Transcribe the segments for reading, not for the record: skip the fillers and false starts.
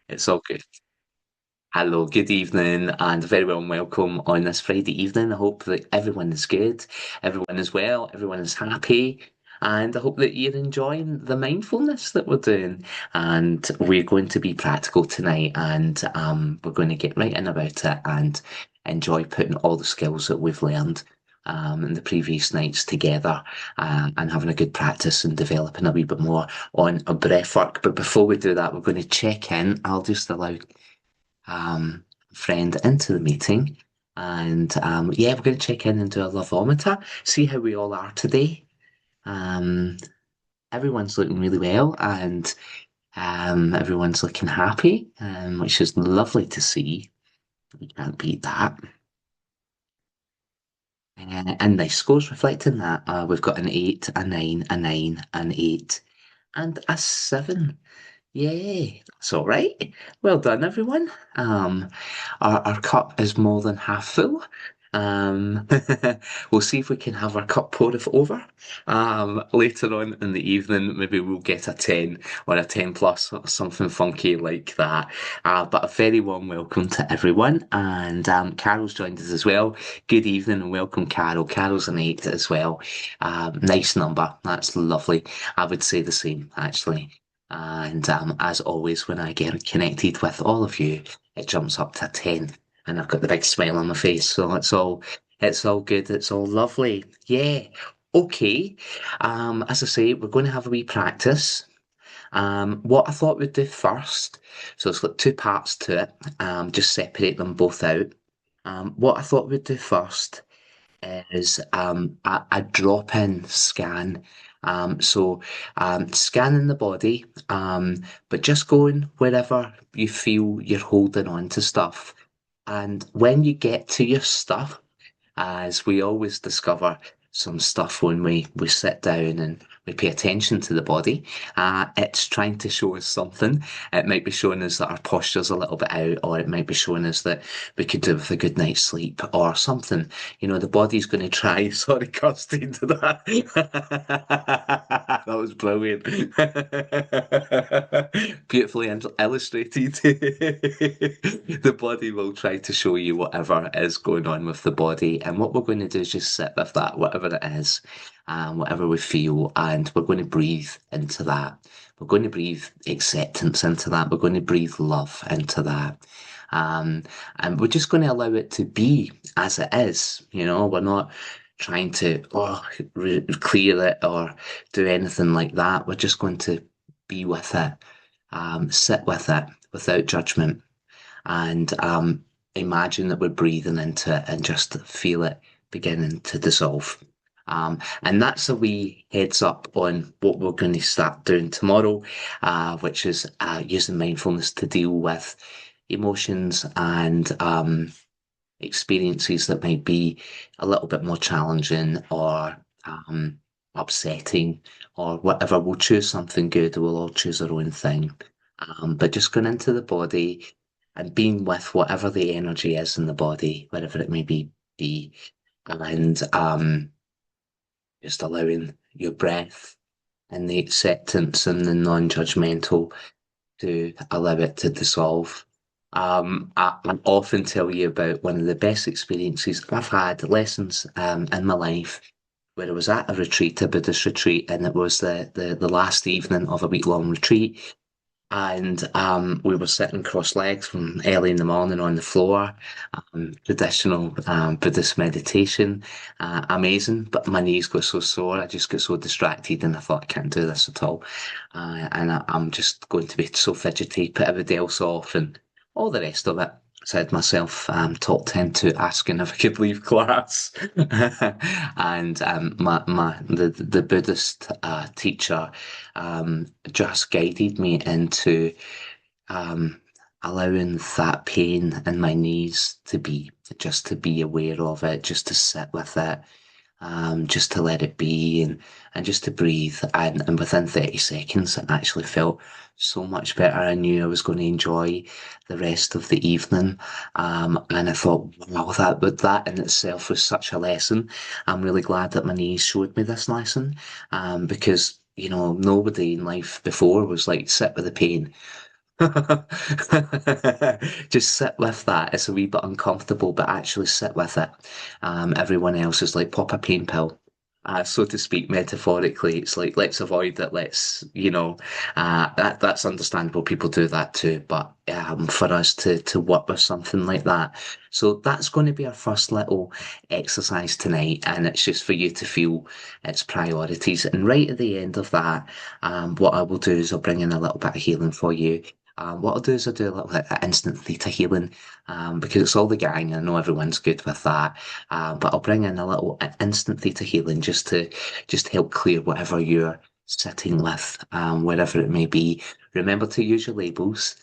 It's all good. Hello, good evening, and a very warm welcome on this Friday evening. I hope that everyone is good, everyone is well, everyone is happy, and I hope that you're enjoying the mindfulness that we're doing. And we're going to be practical tonight, and we're going to get right in about it and enjoy putting all the skills that we've learned in the previous nights together and having a good practice and developing a wee bit more on a breath work. But before we do that, we're going to check in. I'll just allow um, friend into the meeting. And yeah, we're going to check in and do a lovometer, see how we all are today. Um, Everyone's looking really well and everyone's looking happy, which is lovely to see. We can't beat that. And nice scores reflecting that. We've got an 8, a 9, a 9, an 8, and a 7. Yay, that's all right. Well done, everyone. Our cup is more than half full. Um, we'll see if we can have our cup poured over. Later on in the evening, maybe we'll get a 10 or a 10 plus or something funky like that. But a very warm welcome to everyone. And Carol's joined us as well. Good evening and welcome, Carol. Carol's an 8 as well. Nice number. That's lovely. I would say the same, actually. And as always, when I get connected with all of you, it jumps up to 10 and I've got the big smile on my face. So it's all good. It's all lovely. Yeah. Okay. As I say, we're going to have a wee practice. What I thought we'd do first, so it's got two parts to it. Just separate them both out. What I thought we'd do first is a drop-in scan. Scanning the body, but just going wherever you feel you're holding on to stuff. And when you get to your stuff, as we always discover some stuff when we sit down and we pay attention to the body. It's trying to show us something. It might be showing us that our posture's a little bit out, or it might be showing us that we could do with a good night's sleep or something. You know, the body's going to try. Sorry, Kirsty, into that. That was brilliant. Beautifully illustrated. The body will try to show you whatever is going on with the body. And what we're going to do is just sit with that, whatever it is, whatever we feel, and we're going to breathe into that. We're going to breathe acceptance into that. We're going to breathe love into that. Um, and we're just going to allow it to be as it is. You know, we're not trying to clear it or do anything like that. We're just going to be with it, sit with it without judgment, and imagine that we're breathing into it and just feel it beginning to dissolve. And that's a wee heads up on what we're going to start doing tomorrow, which is using mindfulness to deal with emotions and experiences that might be a little bit more challenging or upsetting or whatever. We'll choose something good. We'll all choose our own thing. But just going into the body and being with whatever the energy is in the body, whatever it may be, and just allowing your breath and the acceptance and the non-judgmental to allow it to dissolve. I often tell you about one of the best experiences I've had, lessons in my life, where I was at a retreat, a Buddhist retreat, and it was the last evening of a week-long retreat. And we were sitting cross legs from early in the morning on the floor, traditional Buddhist meditation. Amazing, but my knees got so sore, I just got so distracted, and I thought, I can't do this at all. I'm just going to be so fidgety, put everybody else off, and all the rest of it. Said myself, talked into asking if I could leave class, and the Buddhist teacher just guided me into um, allowing that pain in my knees to be, just to be aware of it, just to sit with it, just to let it be and just to breathe. And within 30 seconds, it actually felt so much better. I knew I was going to enjoy the rest of the evening. And I thought, wow, that in itself was such a lesson. I'm really glad that my knees showed me this lesson, because, you know, nobody in life before was like, sit with the pain. Just sit with that. It's a wee bit uncomfortable, but actually sit with it. Everyone else is like pop a pain pill, so to speak, metaphorically. It's like let's avoid it. That's understandable. People do that too, but for us to work with something like that, so that's going to be our first little exercise tonight, and it's just for you to feel its priorities. And right at the end of that, what I will do is I'll bring in a little bit of healing for you. What I'll do is I'll do a little bit of instant theta healing, because it's all the gang. I know everyone's good with that, but I'll bring in a little instant theta healing just to help clear whatever you're sitting with, wherever it may be. Remember to use your labels.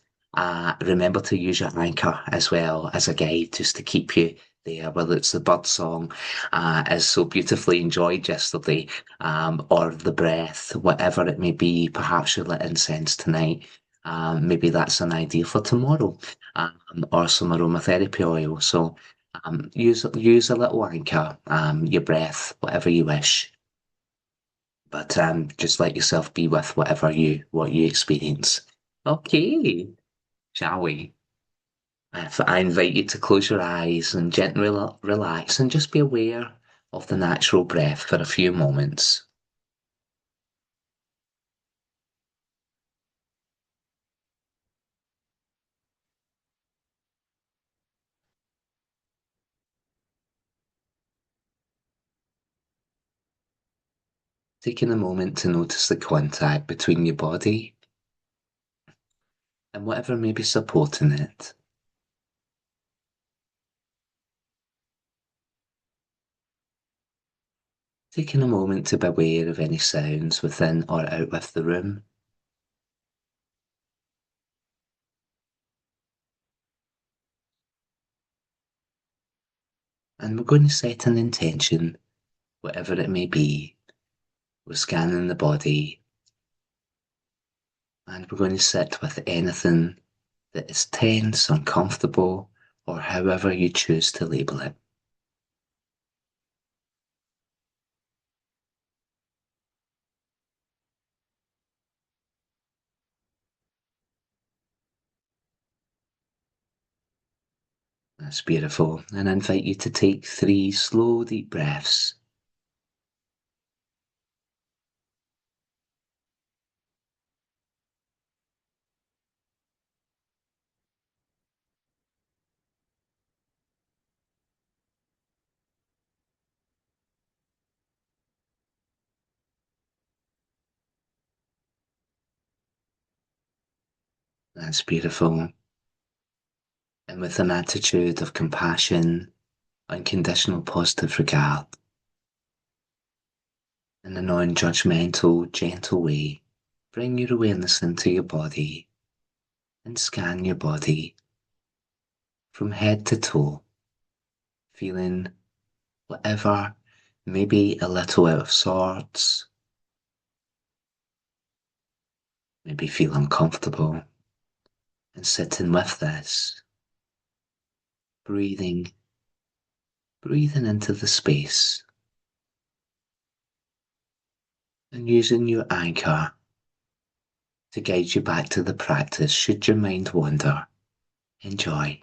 Remember to use your anchor as well as a guide, just to keep you there. Whether it's the bird song, as so beautifully enjoyed yesterday, or the breath, whatever it may be. Perhaps you lit incense tonight. Maybe that's an idea for tomorrow, or some aromatherapy oil. So use a little anchor, your breath, whatever you wish. But just let yourself be with what you experience. Okay, shall we? If I invite you to close your eyes and gently relax and just be aware of the natural breath for a few moments. Taking a moment to notice the contact between your body and whatever may be supporting it. Taking a moment to be aware of any sounds within or out of the room. And we're going to set an intention, whatever it may be. We're scanning the body and we're going to sit with anything that is tense, uncomfortable, or however you choose to label it. That's beautiful. And I invite you to take 3 slow, deep breaths. That's beautiful. And with an attitude of compassion, unconditional positive regard, in a non judgmental, gentle way, bring your awareness into your body and scan your body from head to toe, feeling whatever may be a little out of sorts, maybe feel uncomfortable, and sitting with this, breathing, breathing into the space, and using your anchor to guide you back to the practice should your mind wander. Enjoy.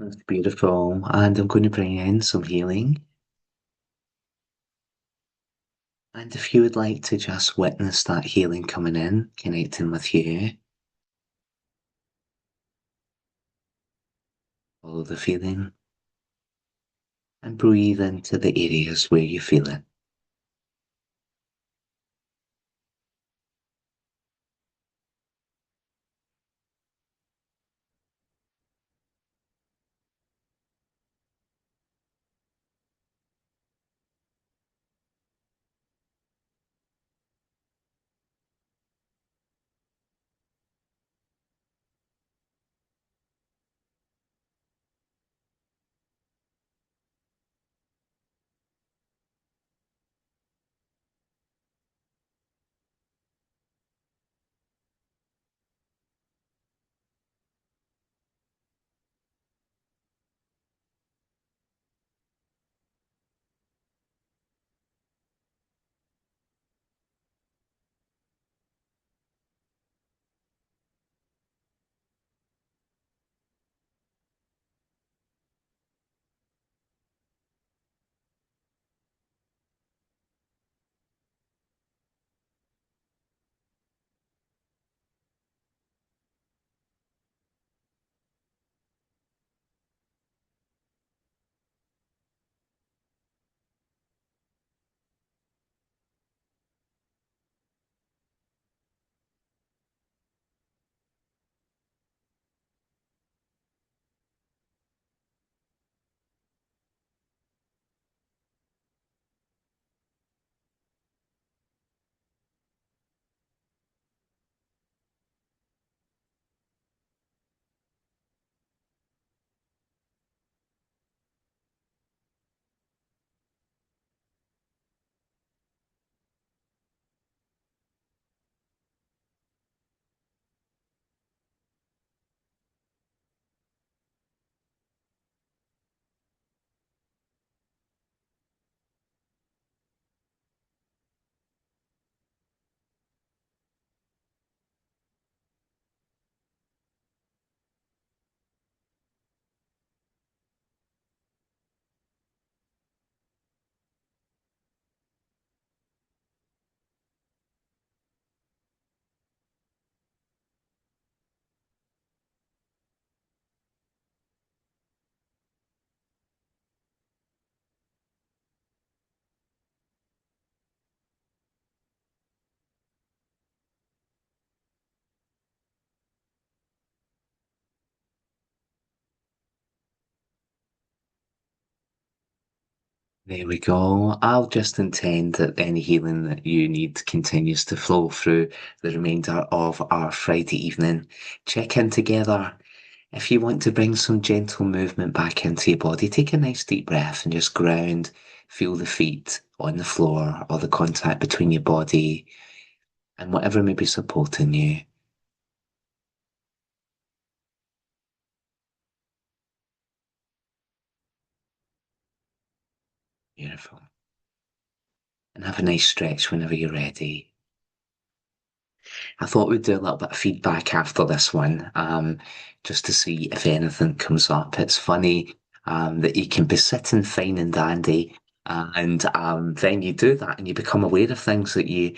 That's beautiful. And I'm going to bring in some healing. And if you would like to just witness that healing coming in, connecting with you, follow the feeling and breathe into the areas where you feel it. There we go. I'll just intend that any healing that you need continues to flow through the remainder of our Friday evening. Check in together. If you want to bring some gentle movement back into your body, take a nice deep breath and just ground. Feel the feet on the floor or the contact between your body and whatever may be supporting you. Beautiful. And have a nice stretch whenever you're ready. I thought we'd do a little bit of feedback after this one, just to see if anything comes up. It's funny, that you can be sitting fine and dandy, and then you do that and you become aware of things that you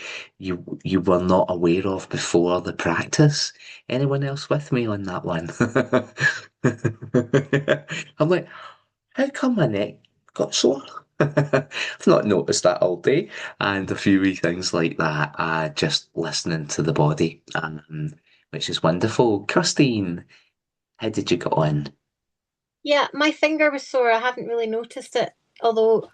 were not aware of before the practice. Anyone else with me on that one? I'm like, how come my neck got sore? I've not noticed that all day. And a few wee things like that, just listening to the body, which is wonderful. Christine, how did you get on? Yeah, my finger was sore. I haven't really noticed it, although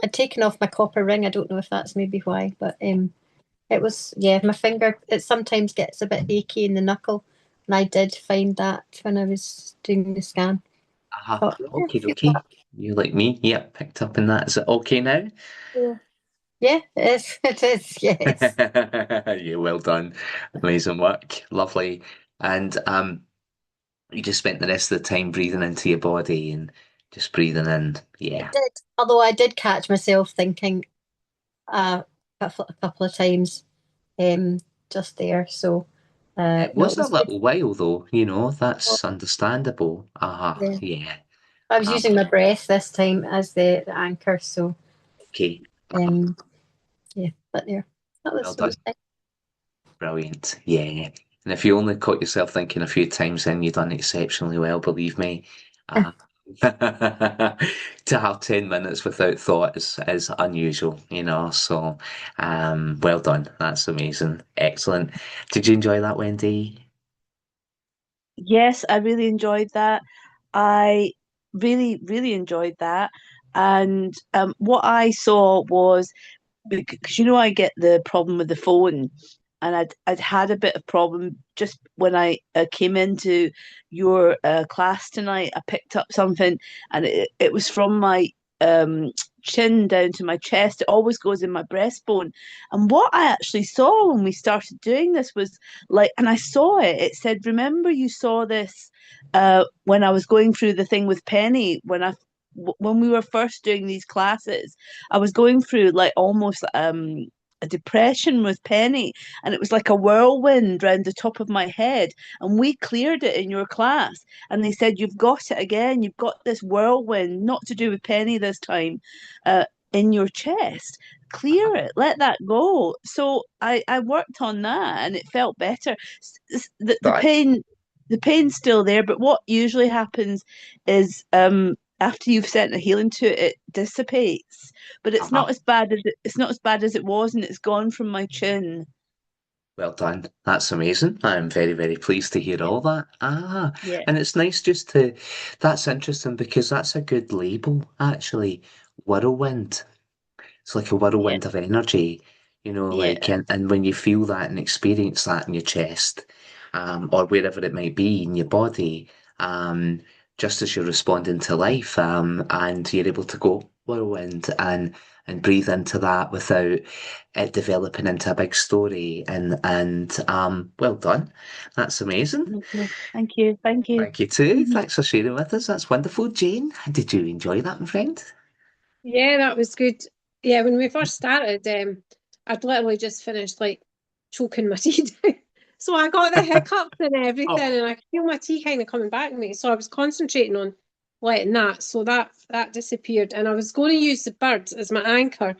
I'd taken off my copper ring. I don't know if that's maybe why, but it was, yeah, my finger, it sometimes gets a bit achy in the knuckle, and I did find that when I was doing the scan. But yeah, Okay, feel okay. You like me? Yep, picked up in that. Is it okay now? that. Yeah, it is. It is, yes. Yeah, well done. Amazing work. Lovely. And you just spent the rest of the time breathing into your body and just breathing in. It Yeah. did. Although I did catch myself thinking a couple of times um, just there. So, It no, was it a was good. little while though, that's understandable. Yeah. Yeah. I was Um, using my breath this time as the anchor, so okay, um, yeah, but there, well that done. was nice. Brilliant. Yeah. And if you only caught yourself thinking a few times, then you've done exceptionally well, believe me. Uh, to have 10 minutes without thought is unusual, you know. So, well done. That's amazing. Excellent. Did you enjoy that, Wendy? Yes, I really enjoyed that. I really, really enjoyed that. And what I saw was because I get the problem with the phone, and I'd had a bit of problem just when I came into your class tonight. I picked up something, and it was from my um, chin down to my chest. It always goes in my breastbone. And what I actually saw when we started doing this was like, and I saw it. It said, "Remember, you saw this when I was going through the thing with Penny when we were first doing these classes. I was going through like almost a depression with Penny, and it was like a whirlwind round the top of my head. And we cleared it in your class, and they said, "You've got it again. You've got this whirlwind, not to do with Penny this time, uh, in your chest. Clear it, let that go." So I worked on that, and it felt better. The Right. pain. The pain's still there, but what usually happens is after you've sent a healing to it, it dissipates. But Uh-huh. it's not as bad as it was, and it's gone from my chin. Well done. That's amazing. I'm very, very pleased to hear Yeah, all that. Ah, yeah, and it's nice that's interesting because that's a good label, actually. Whirlwind. It's like a yeah, whirlwind of energy, like, yeah. and when you feel that and experience that in your chest, or wherever it might be in your body, um, just as you're responding to life, and you're able to go whirlwind and breathe into that without it developing into a big story, and well done. That's amazing. Thank you, thank you, thank you. Thank you too. Mhm. Thanks for sharing with us. That's wonderful. Jane, did you enjoy that, my friend? Yeah, that was good. Yeah, when we first started, I'd literally just finished like choking my tea down. So I got the hiccups and everything, Oh, and I could feel my tea kind of coming back to me. So I was concentrating on letting that. So that disappeared. And I was going to use the birds as my anchor,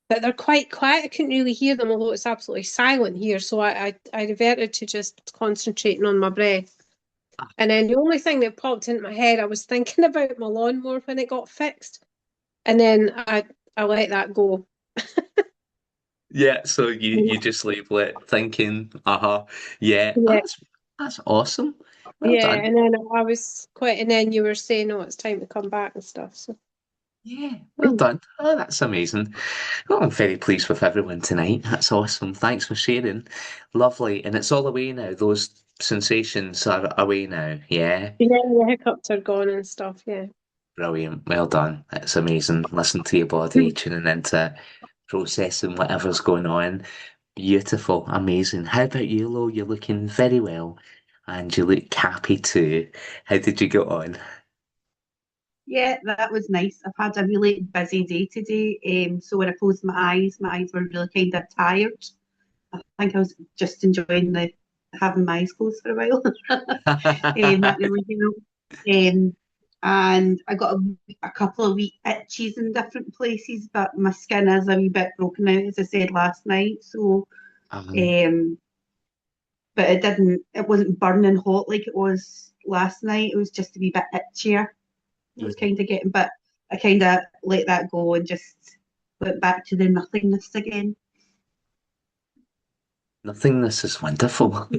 but they're quite quiet. I couldn't really hear them, although it's absolutely silent here. So I reverted to just concentrating on my breath. And then the only thing that popped into my head, I was thinking about my lawnmower when it got fixed. And then I let that go. yeah, so you just label it thinking, yeah, Yeah, that's awesome. Well yeah. done. And then I was quite, and then you were saying, "Oh, it's time to come back and stuff." So, Yeah, well done. Oh, that's amazing. Well, I'm very pleased with everyone tonight. That's awesome. Thanks for sharing. Lovely. And it's all away now. Those sensations are away now. Yeah. yeah, the hiccups are gone and stuff. Yeah. Brilliant. Well done. It's amazing. Listen to your body, tuning into processing whatever's going on. Beautiful. Amazing. How about you, Lo? You're looking very well. And you look happy too. How did you get on? Yeah, that was nice. I've had a really busy day today. So when I closed my eyes were really kind of tired. I think I was just enjoying the having my eyes closed for a while. That really helped. And I got a couple of wee itchies in different places, but my skin is a wee bit broken out, as I said last night. So, Um, um, but it wasn't burning hot like it was last night. It was just a wee bit itchier. I was kind of getting, but I kind of let that go and just went back to the nothingness again. Nothingness is wonderful.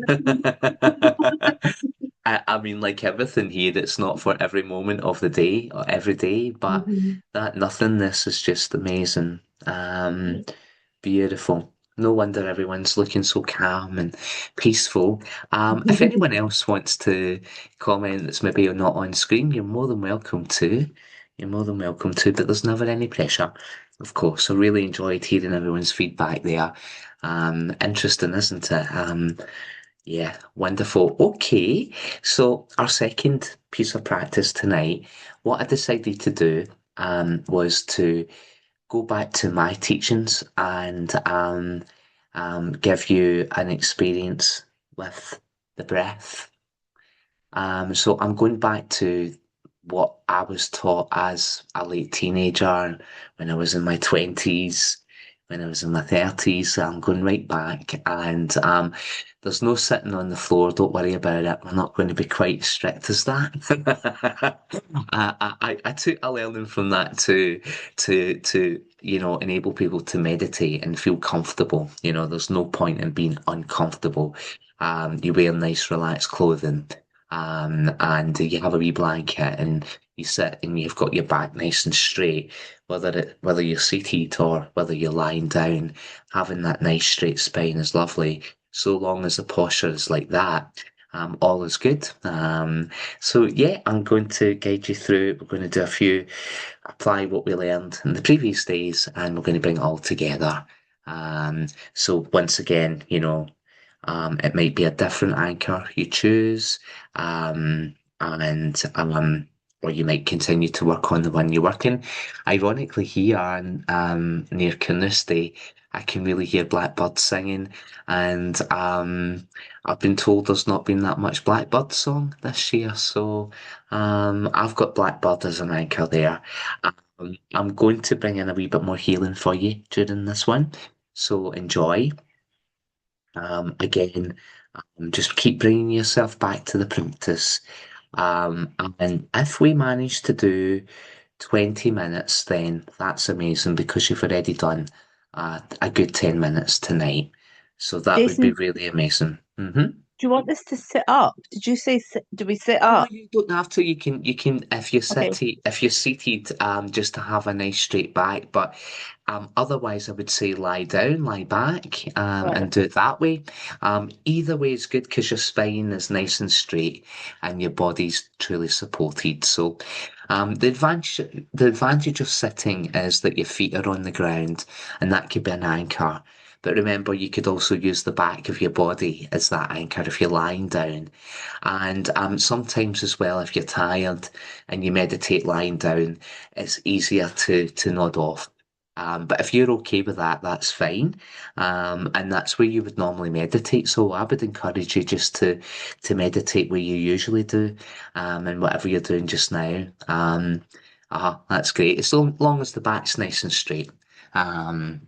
I mean, like everything here, it's not for every moment of the day or every day, but Mhm. that nothingness is just amazing. Beautiful. No wonder everyone's looking so calm and peaceful. If anyone else wants to comment that's maybe not on screen, you're more than welcome to. You're more than welcome to, but there's never any pressure, of course. I really enjoyed hearing everyone's feedback there. Interesting, isn't it? Yeah, wonderful. Okay, so our second piece of practice tonight, what I decided to do was to go back to my teachings and give you an experience with the breath. So I'm going back to what I was taught as a late teenager, when I was in my 20s, when I was in my 30s. I'm going right back. And there's no sitting on the floor. Don't worry about it. We're not going to be quite as strict as that. I took a learning from that to enable people to meditate and feel comfortable. There's no point in being uncomfortable. You wear nice, relaxed clothing. And you have a wee blanket and you sit and you've got your back nice and straight, whether you're seated or whether you're lying down, having that nice straight spine is lovely. So long as the posture is like that, all is good. So yeah, I'm going to guide you through. We're going to do apply what we learned in the previous days, and we're going to bring it all together. So once again, it might be a different anchor you choose, and or you might continue to work on the one you're working. Ironically, here near Carnoustie, I can really hear blackbirds singing, and I've been told there's not been that much blackbird song this year, so I've got blackbird as an anchor there. I'm going to bring in a wee bit more healing for you during this one, so enjoy. Again, just keep bringing yourself back to the practice. And if we manage to do 20 minutes, then that's amazing because you've already done a good 10 minutes tonight. So that would be Jason, really amazing. Hmm. do you want us to sit up? Did you say do we sit Oh no, up? you don't have to. You can Okay, if you're seated, just to have a nice straight back. But otherwise, I would say lie down, lie back, right. and do it that way. Either way is good because your spine is nice and straight and your body's truly supported. So, the advantage of sitting is that your feet are on the ground, and that could be an anchor. But remember, you could also use the back of your body as that anchor if you're lying down. And sometimes as well, if you're tired and you meditate lying down, it's easier to nod off. But if you're okay with that, that's fine. And that's where you would normally meditate. So I would encourage you just to meditate where you usually do, and whatever you're doing just now. That's great. As long as the back's nice and straight. Um,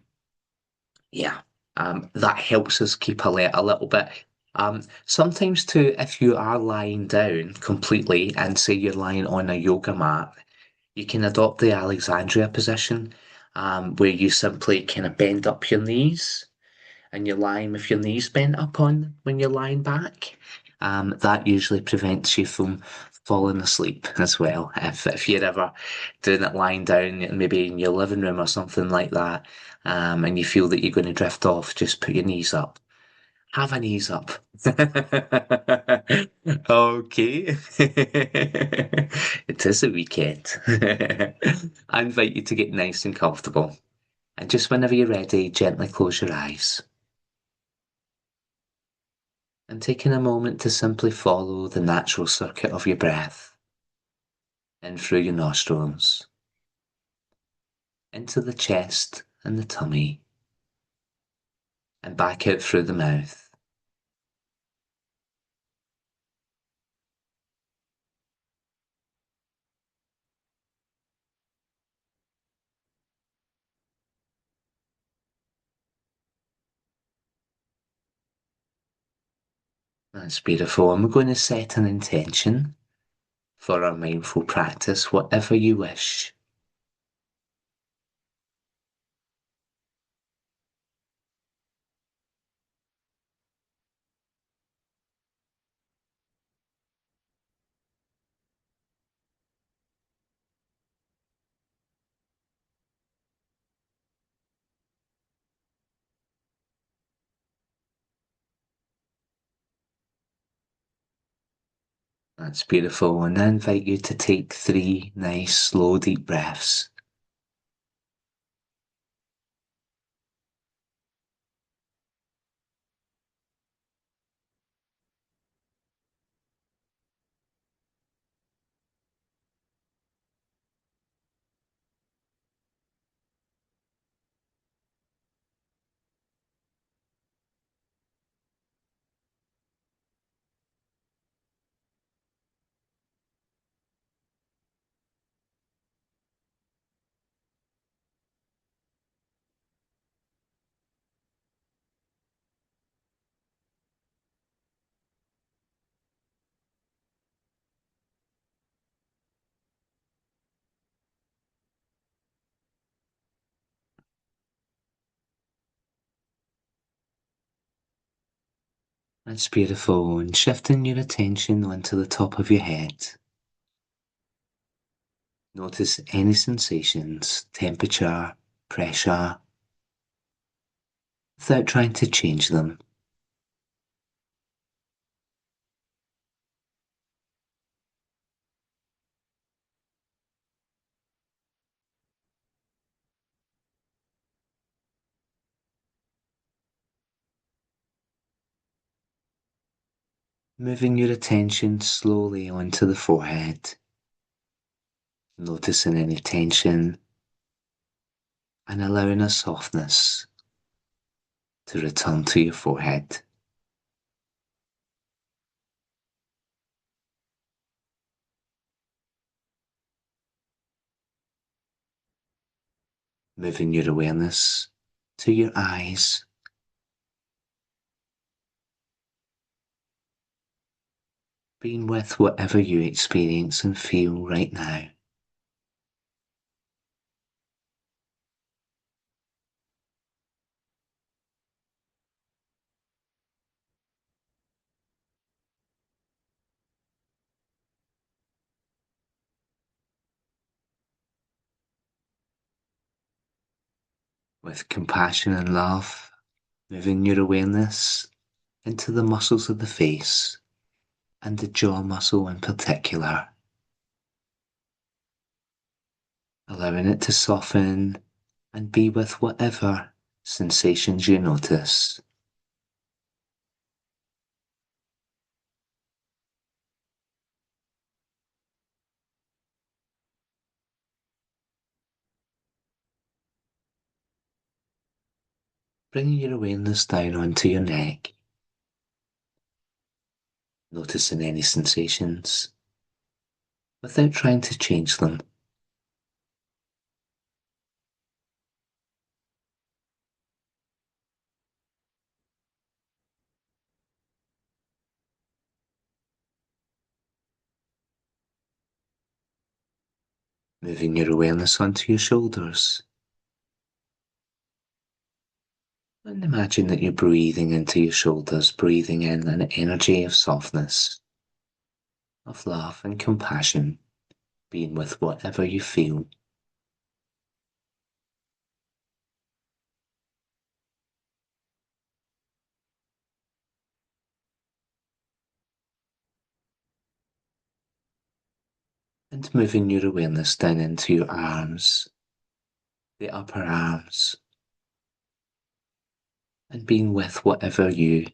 yeah, that helps us keep alert a little bit. Sometimes too, if you are lying down completely and say you're lying on a yoga mat, you can adopt the Alexandria position, where you simply kind of bend up your knees and you're lying with your knees bent up on when you're lying back. That usually prevents you from falling asleep as well. If you're ever doing it lying down, maybe in your living room or something like that, and you feel that you're going to drift off, just put your knees up. Have a knees up. Okay. It is a weekend. I invite you to get nice and comfortable. And just whenever you're ready, gently close your eyes. And taking a moment to simply follow the natural circuit of your breath in through your nostrils, into the chest and the tummy, and back out through the mouth. That's beautiful. And we're going to set an intention for our mindful practice, whatever you wish. That's beautiful. And I invite you to take 3 nice, slow, deep breaths. That's beautiful. And shifting your attention onto the top of your head. Notice any sensations, temperature, pressure, without trying to change them. Moving your attention slowly onto the forehead, noticing any tension and allowing a softness to return to your forehead. Moving your awareness to your eyes, being with whatever you experience and feel right now. With compassion and love, moving your awareness into the muscles of the face and the jaw muscle in particular, allowing it to soften and be with whatever sensations you notice. Bringing your awareness down onto your neck, noticing any sensations without trying to change them. Moving your awareness onto your shoulders. And imagine that you're breathing into your shoulders, breathing in an energy of softness, of love and compassion, being with whatever you feel. And moving your awareness down into your arms, the upper arms, and being with whatever you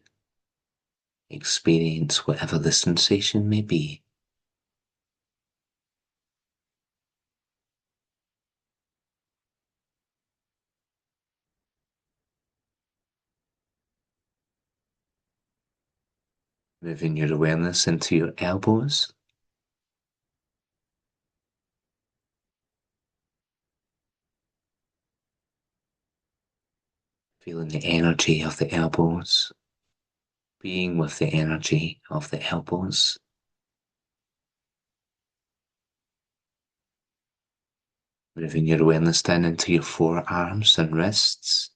experience, whatever the sensation may be. Moving your awareness into your elbows, feeling the energy of the elbows, being with the energy of the elbows. Moving your awareness down into your forearms and wrists.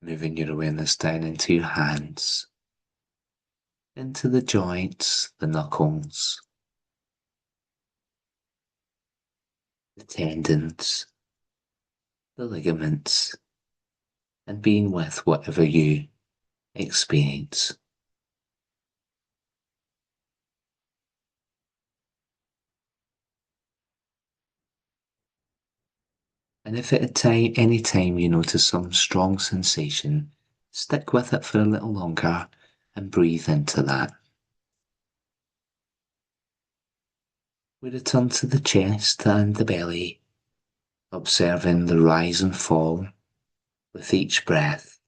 Moving your awareness down into your hands, into the joints, the knuckles, the tendons, the ligaments, and being with whatever you experience. And if at any time you notice some strong sensation, stick with it for a little longer and breathe into that. We return to the chest and the belly, observing the rise and fall with each breath.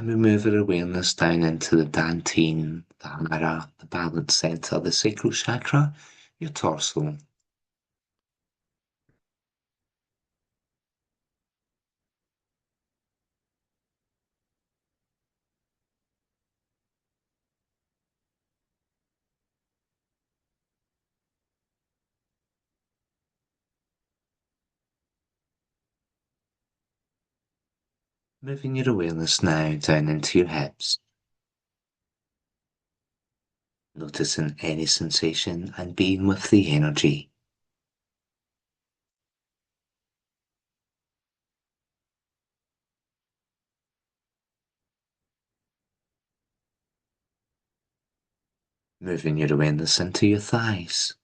And we move our awareness down into the Dantian, the Hara, the balance center, the sacral chakra, your torso. Moving your awareness now down into your hips. Noticing any sensation and being with the energy. Moving your awareness into your thighs.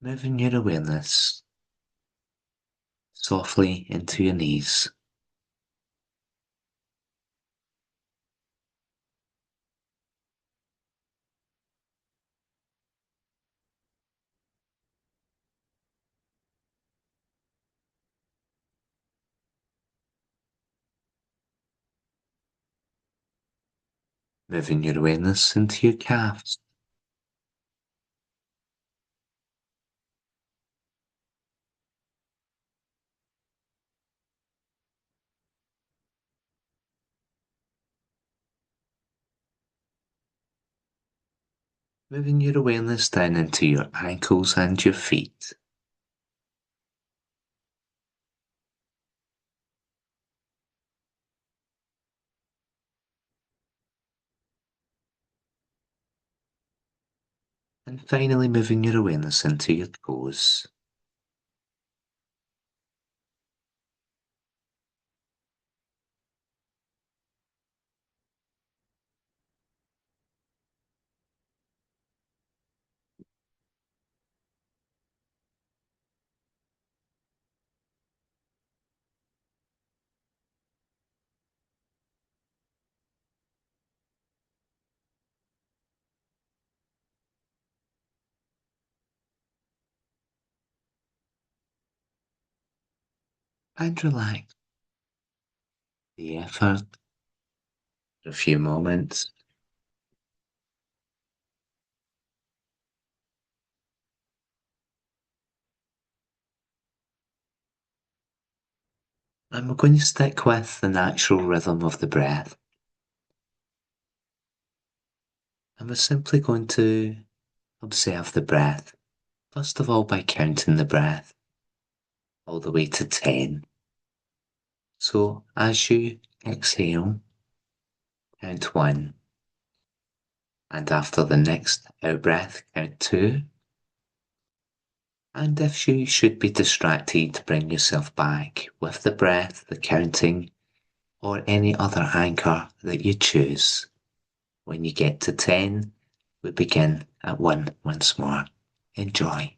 Moving your awareness softly into your knees. Moving your awareness into your calves. Moving your awareness down into your ankles and your feet. And finally moving your awareness into your toes. And relax the effort for a few moments. And we're going to stick with the natural rhythm of the breath. And we're simply going to observe the breath, first of all by counting the breath all the way to 10. So as you exhale, count 1. And after the next out breath, count 2. And if you should be distracted, bring yourself back with the breath, the counting, or any other anchor that you choose. When you get to 10, we begin at 1 once more. Enjoy.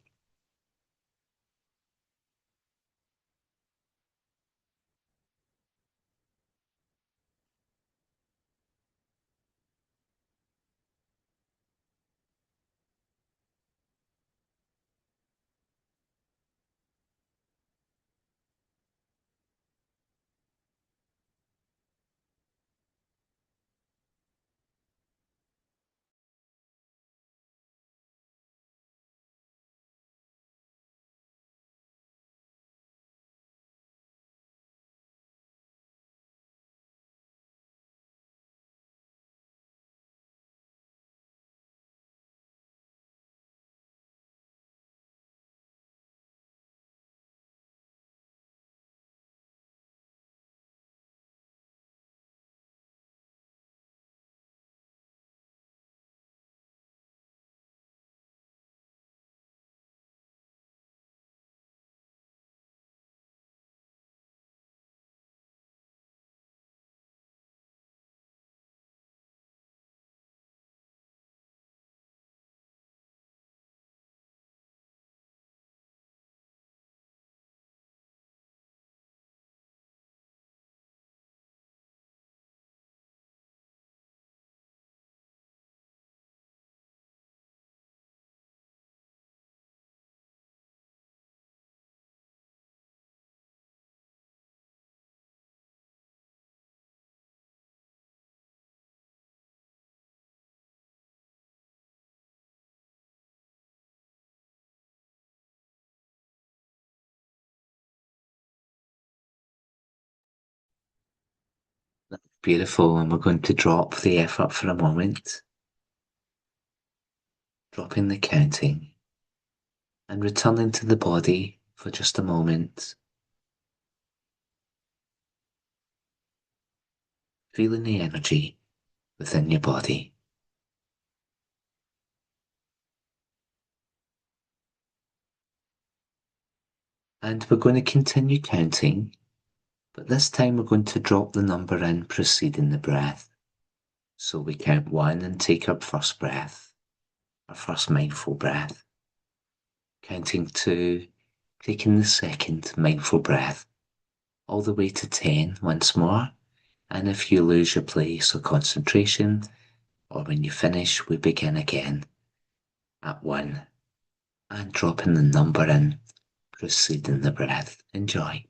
Beautiful. And we're going to drop the effort for a moment, dropping the counting and returning to the body for just a moment. Feeling the energy within your body. And we're going to continue counting, but this time we're going to drop the number in preceding the breath. So we count 1 and take our first breath, our first mindful breath. Counting 2, taking the second mindful breath, all the way to 10 once more. And if you lose your place or concentration, or when you finish, we begin again at 1 and dropping the number in preceding the breath. Enjoy.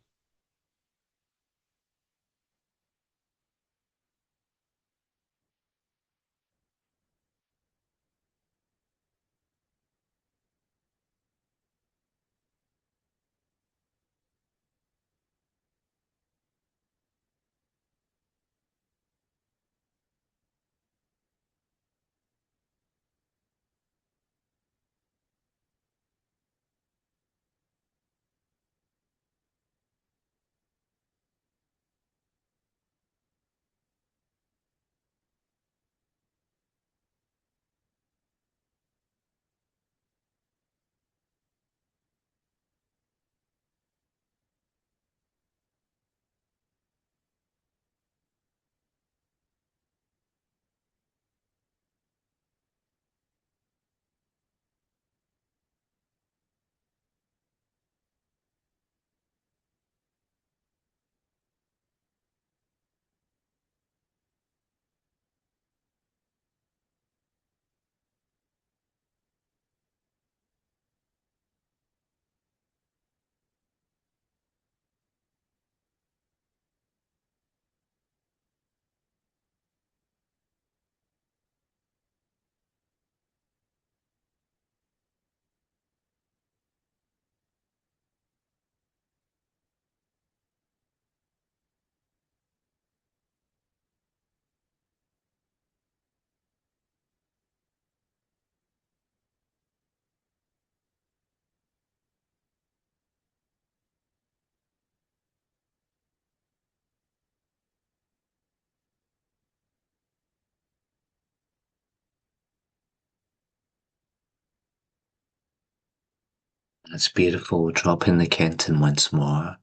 That's beautiful. Dropping the counting once more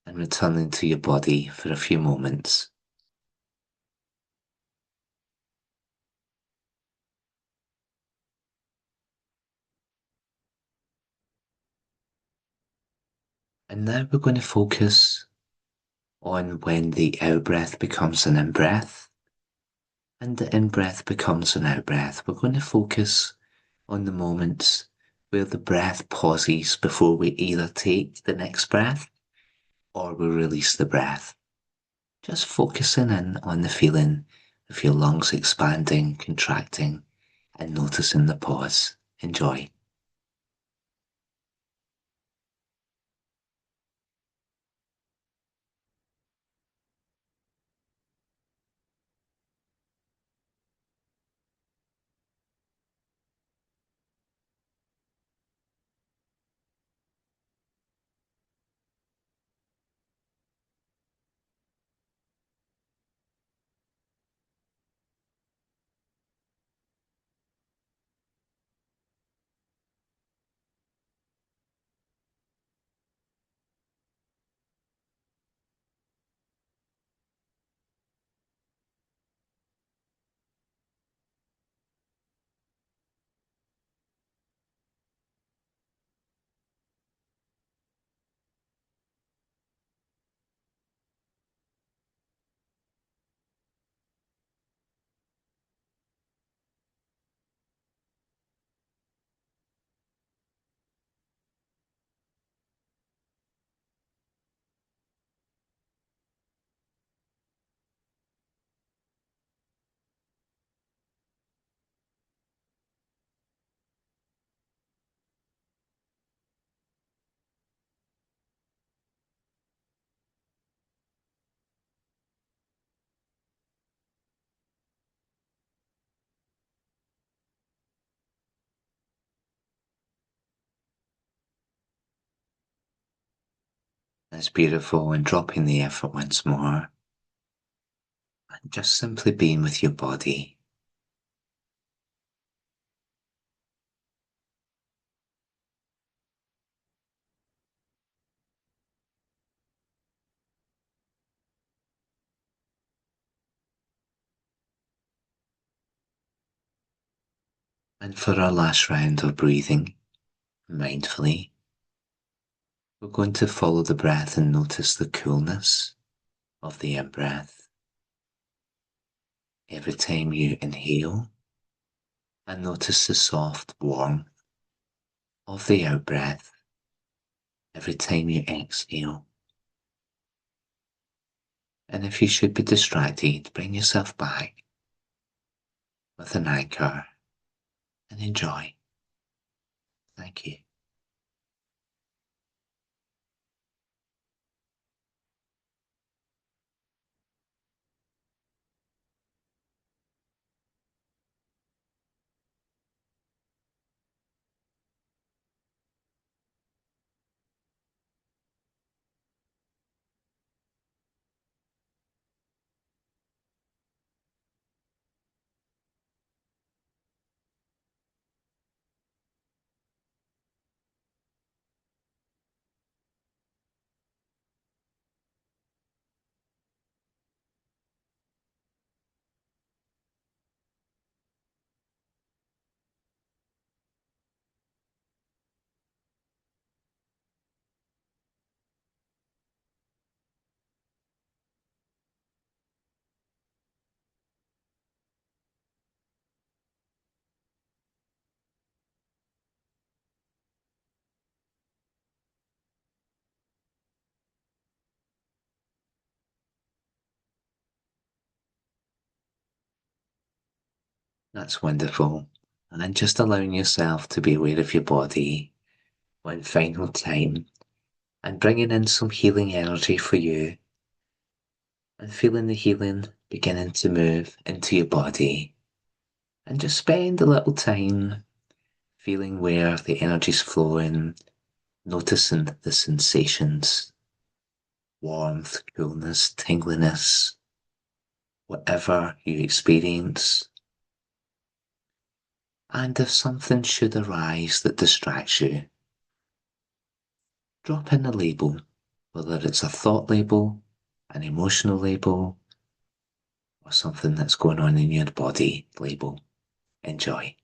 and returning to your body for a few moments. And now we're going to focus on when the out breath becomes an in breath and the in breath becomes an out breath. We're going to focus on the moments where the breath pauses before we either take the next breath or we release the breath. Just focusing in on the feeling of your lungs expanding, contracting, and noticing the pause. Enjoy. That's beautiful. And dropping the effort once more. And just simply being with your body. And for our last round of breathing, mindfully, we're going to follow the breath and notice the coolness of the in-breath. Every time you inhale, and notice the soft warmth of the out-breath every time you exhale. And if you should be distracted, bring yourself back with an anchor and enjoy. Thank you. That's wonderful. And just allowing yourself to be aware of your body one final time and bringing in some healing energy for you and feeling the healing beginning to move into your body. And just spend a little time feeling where the energy's flowing, noticing the sensations, warmth, coolness, tingliness, whatever you experience. And if something should arise that distracts you, drop in a label, whether it's a thought label, an emotional label, or something that's going on in your body label. Enjoy.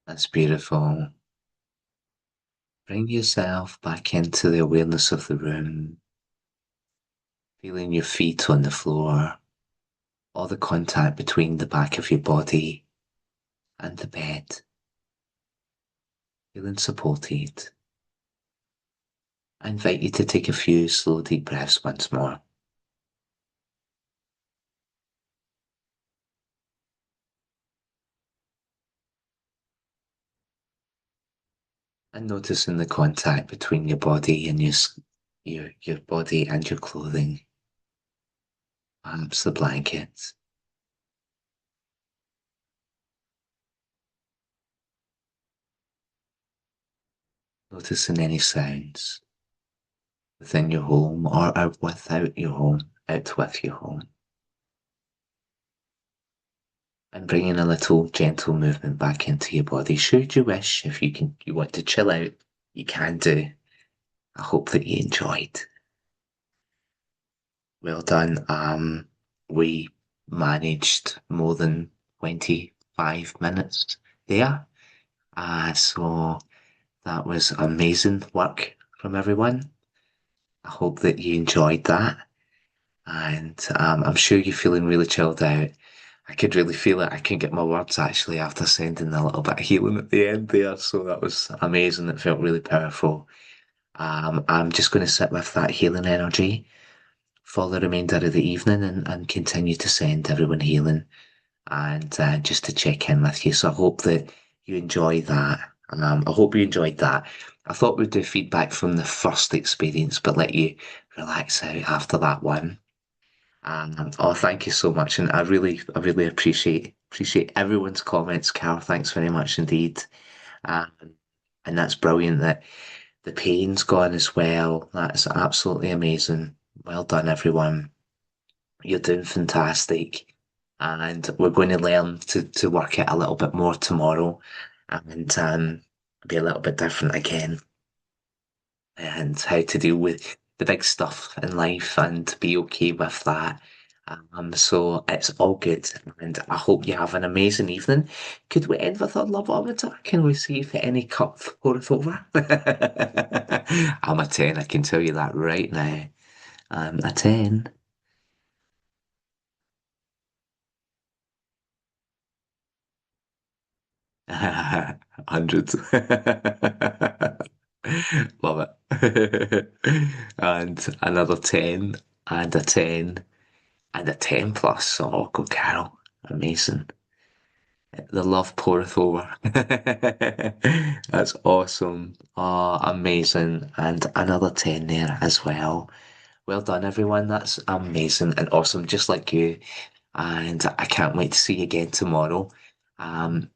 That's beautiful. Bring yourself back into the awareness of the room. feeling your feet on the floor, all the contact between the back of your body and the bed, feeling supported. I invite you to take a few slow, deep breaths once more. And noticing the contact between your body and your body and your clothing, perhaps the blanket. Noticing any sounds within your home or out without your home, out with your home. And bringing a little gentle movement back into your body. Should you wish, if you want to chill out, you can do. I hope that you enjoyed. Well done. We managed more than 25 minutes there. So that was amazing work from everyone. I hope that you enjoyed that. And I'm sure you're feeling really chilled out. I could really feel it. I couldn't get my words actually after sending a little bit of healing at the end there. So that was amazing. It felt really powerful. I'm just going to sit with that healing energy for the remainder of the evening and continue to send everyone healing and just to check in with you. So I hope that you enjoy that. I hope you enjoyed that. I thought we'd do feedback from the first experience, but let you relax out after that one. Oh, thank you so much, and I really appreciate everyone's comments. Carol, thanks very much indeed. Um, and that's brilliant that the pain's gone as well. That is absolutely amazing. Well done, everyone. You're doing fantastic, and we're going to learn to work it a little bit more tomorrow, and be a little bit different again, and how to deal with the big stuff in life and be okay with that. So it's all good, and I hope you have an amazing evening. Could we end with a lovometer? Can we see if any cup poureth over? I'm a 10, I can tell you that right now. I'm a 10. Hundreds. Love it. And another 10, and a 10, and a 10 plus. Oh, go Carol. Amazing. The love poureth over. That's awesome. Oh, amazing. And another 10 there as well. Well done, everyone. That's amazing and awesome, just like you. And I can't wait to see you again tomorrow. I'll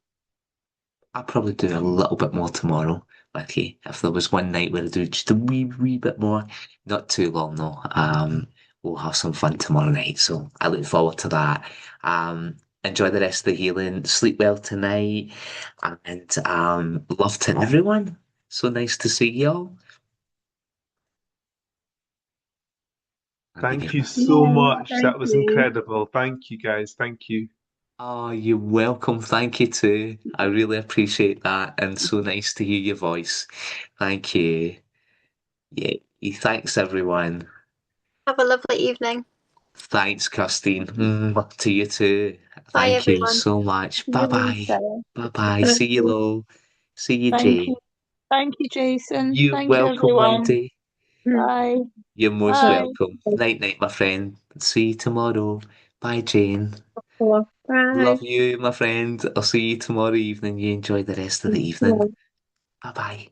probably do a little bit more tomorrow with you. If there was one night where I do just a wee bit more, not too long though. We'll have some fun tomorrow night, so I look forward to that. Enjoy the rest of the healing. Sleep well tonight, and love to everyone. So nice to see you all. Thank you so Yeah, much. thank That was you. incredible. Thank you, guys. Thank you. Oh, you're welcome. Thank you too. I really appreciate that, and so nice to hear your voice. Thank you. Yeah, thanks everyone. Have a lovely evening. Thanks, Christine. To you too. Bye, Thank you everyone. so much. See Bye you bye. later. Bye bye. Thank See you, you. Lo. See you, Thank you. Jay. Thank you, Jason. You're Thank you, welcome, everyone. Wendy. Bye. You're most Bye. welcome. Night, night, my friend. See you tomorrow. Bye, Jane. Bye. Love you, my friend. I'll see you tomorrow evening. You enjoy the rest of the evening. Bye bye.